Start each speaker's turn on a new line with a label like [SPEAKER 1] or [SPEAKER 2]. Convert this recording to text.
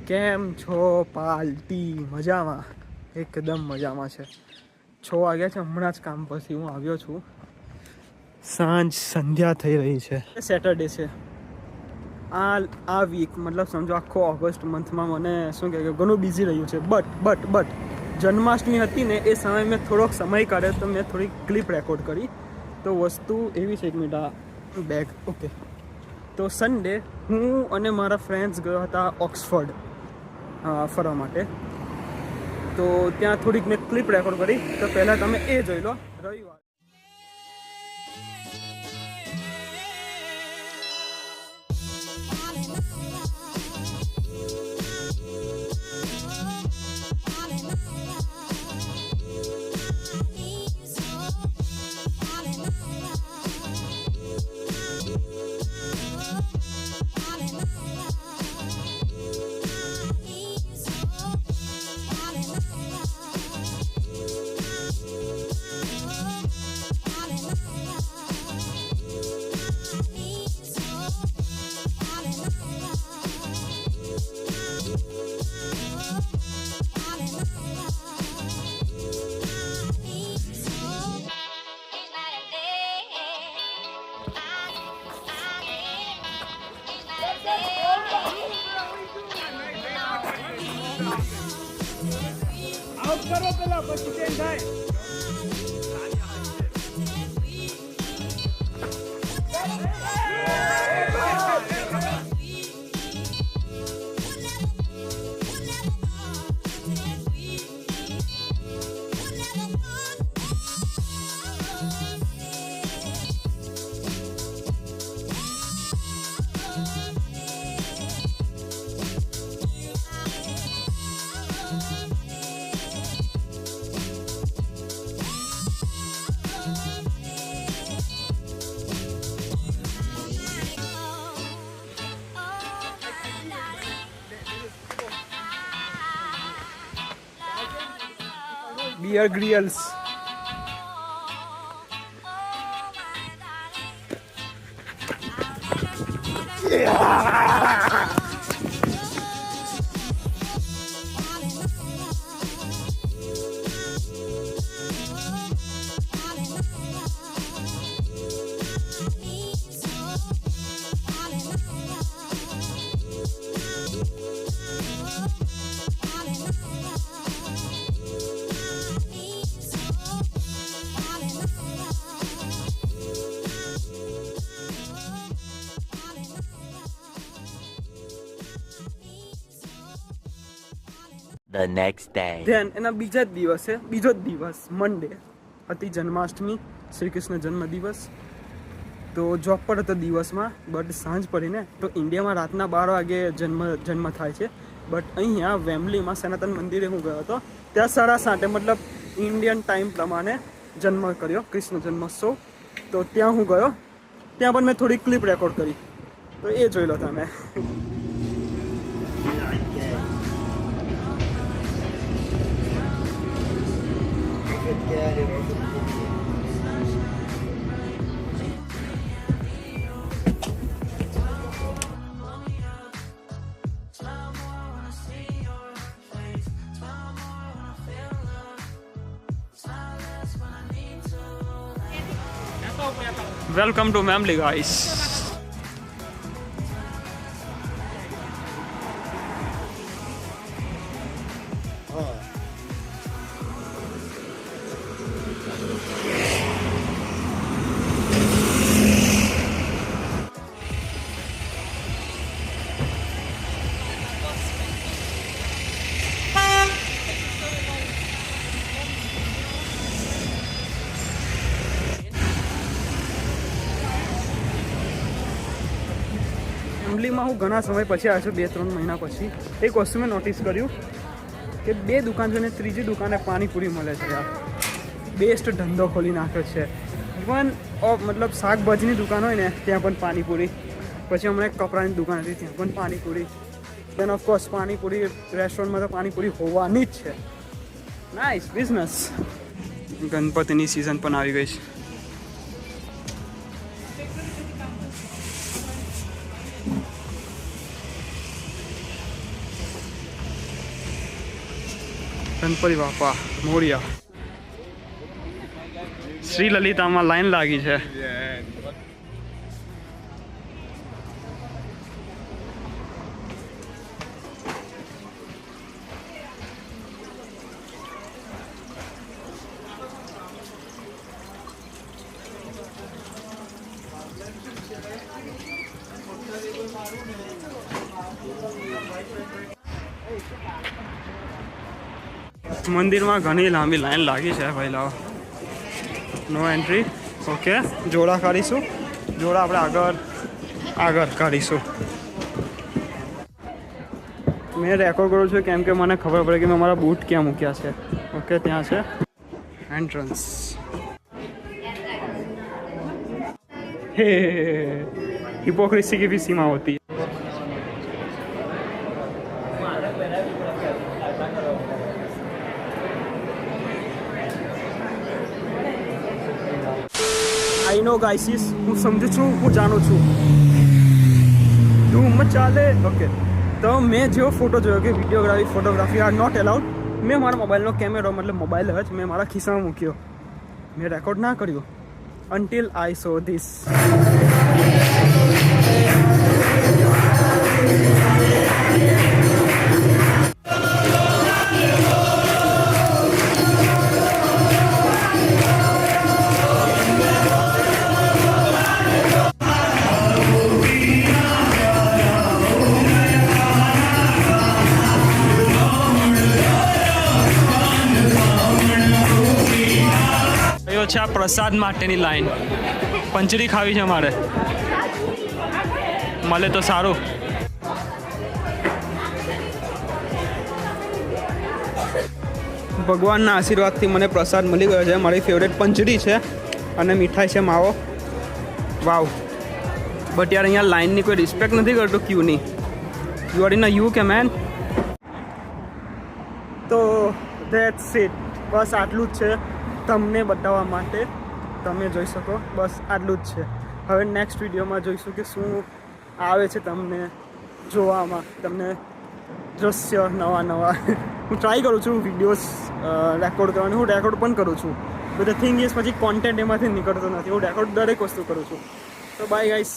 [SPEAKER 1] કેમ છો પાલટી? મજામાં, એકદમ મજામાં છે. 6 વાગ્યા છે, હમણાં જ કામ પરથી હું આવ્યો છું. સંધ્યા થઈ રહી છે. સેટરડે છે. આ વીક મતલબ સમજો આખો ઓગસ્ટ મંથમાં મને શું કહે ઘણું બિઝી રહ્યું છે. બટ જન્માષ્ટમી હતી ને એ સમયે મેં થોડોક સમય કાઢ્યો તો મેં થોડી ક્લિપ રેકોર્ડ કરી. તો વસ્તુ એવી છે, એક મિનિટ, બેગ ઓકે. તો સન્ડે હું અને મારા ફ્રેન્ડ્સ ગયા હતા ઓક્સફર્ડ ફરવા માટે. તો ત્યાં થોડીક મેં ક્લિપ રેકોર્ડ કરી. તો પહેલાં તમે એ જોઈ લો. રવિવાર કરો પેલા પછી ચેન્જ થાય. Bear Grylls.
[SPEAKER 2] The next day.
[SPEAKER 1] Then એના બીજો જ દિવસ મંડે હતી જન્માષ્ટમી, શ્રી કૃષ્ણ જન્મ દિવસ. તો જોબ પર હતો દિવસમાં, બટ સાંજ પડીને તો ઇન્ડિયામાં રાતના 12 વાગે જન્મ થાય છે. બટ અહીંયા વેમ્બલીમાં સનાતન મંદિરે હું ગયો હતો. ત્યાં 7:30 મતલબ ઇન્ડિયન ટાઈમ પ્રમાણે જન્મ કર્યો, કૃષ્ણ જન્મોત્સવ. તો ત્યાં હું ગયો. ત્યાં પણ મેં થોડી ક્લિપ રેકોર્ડ કરી. તો એ જોઈ લો તમે. Welcome to Memli, guys. ફેમિલીમાં હું ઘણા સમય પછી આવ્યો છું, 2-3 મહિના પછી. એક વસ્તુ મેં નોટિસ કર્યું કે 2 દુકાન છે ને ત્રીજી દુકાને પાણીપુરી મળે છે. યાર બેસ્ટ ધંધો ખોલી નાખ્યો છે. ઇવન મતલબ શાકભાજીની દુકાન હોય ને ત્યાં પણ પાણીપુરી. પછી હમણાં એક કપડાની દુકાન હતી ત્યાં પણ પાણીપુરી. દેન ઓફકોર્સ પાણીપુરી રેસ્ટોરન્ટમાં તો પાણીપુરી હોવાની જ છે. Nice business. ગણપતિની સિઝન પણ આવી ગઈ છે. ગણપતિ બાપા મોરિયા. શ્રી લલિતામાં લાઈન લાગી છે. મંદિરમાં ઘણી લાંબી લાઈન લાગી છે ભાઈ. લાવો, નો એન્ટ્રી. ઓકે, જોડા કાઢીશું. જોડા આપણે આગળ કાઢીશું. મેં રેકોર્ડ કરું છું કેમ કે મને ખબર પડે કે મેં મારા બૂટ ક્યાં મૂક્યા છે. ઓકે, ત્યાં છે એન્ટ્રન્સ. हे हिपोक्रेसी की भी सीमा होती है. आई नो गाइसिस, હું સમજુ છું, હું જાણું છું. ધૂમ ચાલે. ઓકે, તો મેં જેવો ફોટો જોયો કે videography photography are not allowed, મેં મારા મોબાઈલનો કેમેરો મતલબ મોબાઈલ જ મેં મારા ખિસ્સામાં મૂક્યો. મેં રેકોર્ડ ના કર્યું until I saw this. છે આ પ્રસાદ માટેની લાઈન. પંચરી ખાવી છે મારે, મળે તો સારું. ભગવાનના આશીર્વાદથી મને પ્રસાદ મળી ગયો છે. મારી ફેવરેટ પંચરી છે અને મીઠાઈ છે માવો. વાવ. બટ યાર અહીંયા લાઈનની કોઈ રિસ્પેક્ટ નથી કરતો ક્યુની. You are in a U K man. તો ધેટ્સ ઇટ. બસ આટલું જ છે તમને બતાવવા માટે. તમે જોઈ શકો, બસ આટલું જ છે. હવે નેક્સ્ટ વિડીયોમાં જોઈશું કે શું આવે છે તમને જોવામાં, તમને દ્રશ્ય નવા. હું ટ્રાય કરું છું વિડીયોઝ રેકોર્ડ કરવાની. હું રેકોર્ડ પણ કરું છું. બટ ધ થિંગ ઇઝ પછી કોન્ટેન્ટ એમાંથી નીકળતો નથી. હું રેકોર્ડ દરેક વસ્તુ કરું છું. તો બાય ગાઈસ.